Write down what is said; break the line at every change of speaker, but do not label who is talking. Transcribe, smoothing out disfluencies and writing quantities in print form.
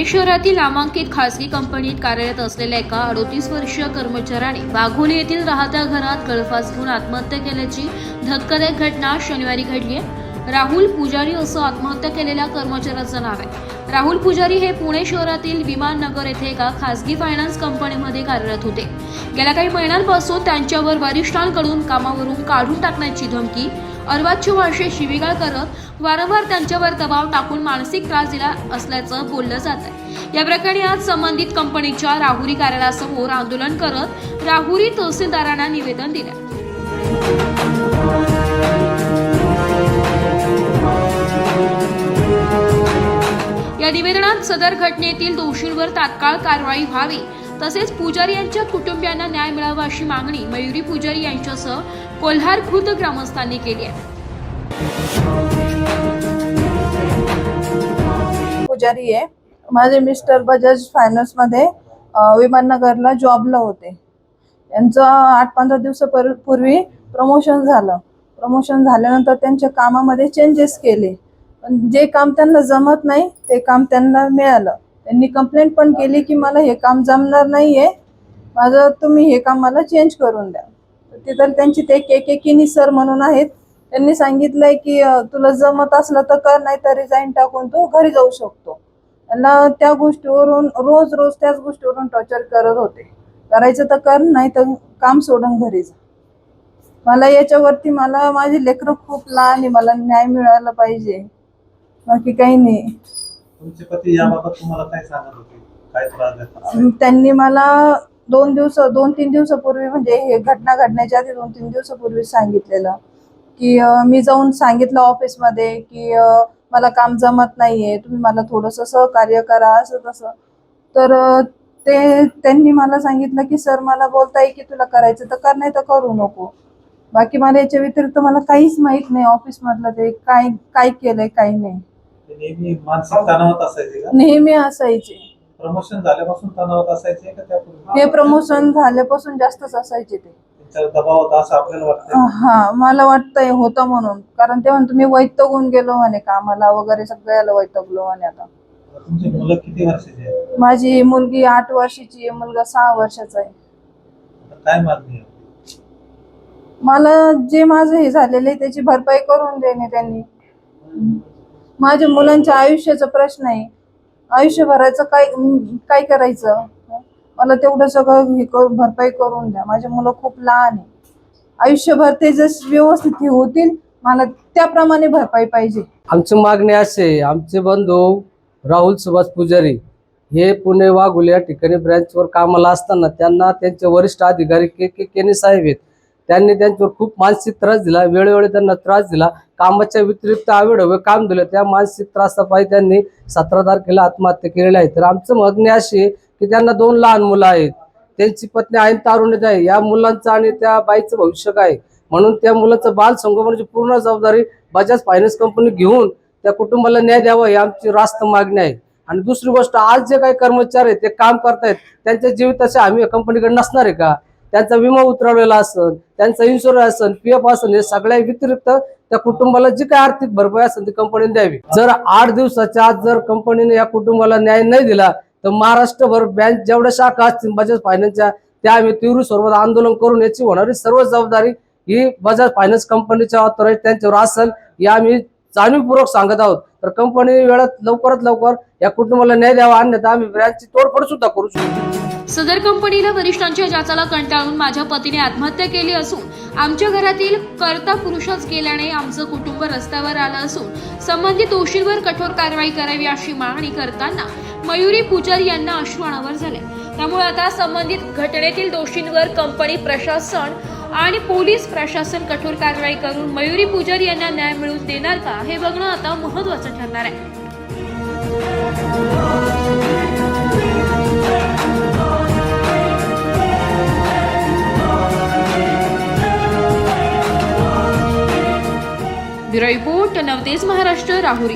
शहरातील नामांकित खासगी कंपनीत कार्यरत असलेल्या एका 38 वर्षीय कर्मचाऱ्याने वाघोली येथील राहत्या घरात गळफास घेऊन आत्महत्या केल्याची धक्कादायक घटना शनिवारी घडली आहे। राहुल पुजारी असं आत्महत्या केलेल्या कर्मचाऱ्याचं नाव आहे। राहुल पुजारी हे पुणे शहरातील विमाननगर येथे एका खासगी फायनान्स कंपनीमध्ये कार्यरत होते। गेल्या काही महिन्यांपासून त्यांच्यावर वरिष्ठांकडून कामावरून काढून टाकण्याची धमकी, अर्वाच्य भाषेत शिवीगाळ करत वारंवार त्यांच्यावर दबाव टाकून मानसिक त्रास दिला असल्याचं बोललं जात आहे। या प्रकरणी आज संबंधित कंपनीच्या राहुरी कार्यालयासमोर आंदोलन करत राहुरी तहसीलदारांना निवेदन दिलं। या निवेदनात सदर घटनेतील दोषींवर तात्काळ कारवाई व्हावी तसेच पुजारी यांच्या कुटुंबियांना न्याय मिळावा अशी मागणी मयुरी पुजारी यांच्यासह कोल्हार खुर्द ग्रामस्थांनी केली आहे।
पुजारी आहे, माझे मिस्टर बजाज फायनान्स मध्ये विमाननगरला जॉबला होते। यांचं 8-15 दिवसापूर्वी प्रमोशन झालं। प्रमोशन झाल्यानंतर त्यांच्या कामामध्ये चेंजेस केले, पण जे काम त्यांना जमत नाही ते काम त्यांना मिळालं। त्यांनी कंप्लेंट पण केली की मला हे काम जमणार नाहीये, माझं तुम्ही हे काम मला चेंज करून द्या। तिथं त्यांची ते केकिनी सर म्हणून आहेत, त्यांनी सांगितलंय की तुला जमत असलं तर कर, नाही तर रिझाईन टाकून तू घरी जाऊ शकतो। त्यांना त्या गोष्टीवरून रोज त्याच गोष्टीवरून टॉर्चर करत होते। करायचं तर कर, नाही तर काम सोडून घरी जा। मला याच्यावरती माझे लेकरं खूप लहान आहे, मला न्याय मिळाला पाहिजे, बाकी काही नाही।
तुमचे पती याबाबत तुम्हाला काय सांगत होते, काय त्रास देतात?
त्यांनी मला 2-3 दिवसापूर्वी, म्हणजे हे घटना घडण्याच्या आधी 2-3 दिवसापूर्वी सांगितलेलं की मी जाऊन सांगितलं ऑफिसमध्ये की मला काम जमत नाहीये, तुम्ही मला थोडंसं सहकार्य करा, असं तसं। तर त्यांनी मला सांगितलं की सर मला बोलताय की तुला करायचं तर कर, नाही तर करू नको। बाकी मला याच्या व्यतिरिक्त मला काहीच माहित नाही ऑफिस मधलं ते काय केलंय काही नाही।
नेहमी मानसिक तणावात असायचे का?
नेहमी असायचे।
प्रमोशन झाल्यापासून तणावात असायचे का त्यापूर्वी?
हे प्रमोशन झाल्यापासून जास्तच असायचे ते।
त्यांच्यावर दबाव होता असं आपल्याला वाटतं?
हा, मला वाटतंय होतं म्हणून, कारण ते म्हणतो मी वैतागून गेलो म्हणे, कामाला वगैरे सगळ्याला वैतागलो म्हणे। आता
तुमची मुलं किती वर्षाची आहे?
माझी मुलगी 8 वर्षाची आहे, मुलगा 6 वर्षाचा आहे।
काय मागणी आहे?
मला जे माझं हे झालेलं आहे त्याची भरपाई करून देणे त्यांनी। माझ्या मुलांच्या आयुष्याचा प्रश्न आहे, आयुष्यभराचं काय करायचं, मला तेवढं सगळं हे भरपाई करून द्या। माझे मुलं खूप लहान आहे, आयुष्यभर ते जसे व्यवस्थित हे होतील मला त्याप्रमाणे भरपाई पाहिजे।
आमची मागणी असे, आमचे बंधू राहुल सुभाष पुजारी हे पुणे वाघोली या ठिकाणी ब्रँचवर कामाला असताना त्यांना त्यांचे वरिष्ठ अधिकारी केनी साहेब आहेत, त्यांनी त्यांच्यावर खूप मानसिक त्रास दिला, वेळोवेळी त्यांना त्रास दिला, कामाच्या व्यतिरिक्त आवेळोवेळी काम दिलं। त्या मानसिक त्रासापायी त्यांनी 17 तारखेला आत्महत्या केलेली आहे। तर आमचं मागणी अशी आहे की त्यांना 2 लहान मुलं आहेत, त्यांची पत्नी ऐन तारुण्यात आहे, या मुलांचं आणि त्या बाईचं भविष्य काय, म्हणून त्या मुलाचं बाल संगोपनाची पूर्ण जबाबदारी बजाज फायनान्स कंपनी घेऊन त्या कुटुंबाला न्याय द्यावा ही आमची रास्त मागणी आहे। आणि दुसरी गोष्ट, आज जे काही कर्मचारी आहेत ते काम करतायत, त्यांच्या जीविताचे आम्ही कंपनीकडे नसणार आहे का? त्यांचा विमा उतरवलेला असेल, त्यांचा इन्शुरन्स असेल, PF असेल, हे सगळ्या व्यतिरिक्त त्या कुटुंबाला जी काही आर्थिक भरपाई असेल ती कंपनीने द्यावी। जर 8 दिवसाच्या आत जर कंपनीने या कुटुंबाला न्याय नाही दिला तर महाराष्ट्रभर बँक जेवढ्या शाखा असतील बजाज फायनान्सच्या त्या आम्ही तीव्र स्वरूपात आंदोलन करून याची होणारी सर्व जबाबदारी ही बजाज फायनान्स कंपनीच्या ऑथॉरिटी त्यांच्यावर असेल, या आम्ही जाणीवपूर्वक सांगत आहोत। तर कंपनी वेळात लवकरात लवकर या कुटुंबाला न्याय द्यावा, अन्यथा आम्ही ब्रँचची तोडफोड सुद्धा करू शकतो।
सदर कंपनीला वरिष्ठांच्या जाचाला कंटाळून माझ्या पतीने आत्महत्या केली असून आमच्या घरातील कर्ता पुरुषच गेल्याने आमचं कुटुंब रस्त्यावर आलं असून संबंधित दोषींवर कठोर कारवाई करावी अशी मागणी करताना मयुरी पुजारी यांना अश्रू अनावर झाले। त्यामुळे आता संबंधित घटनेतील दोषींवर कंपनी प्रशासन आणि पोलीस प्रशासन कठोर कारवाई करून मयुरी पुजारी यांना न्याय मिळवून देणार का हे बघणं आता महत्त्वाचं ठरणार आहे। Bureau report, Navtej Maharashtra, Rahuri.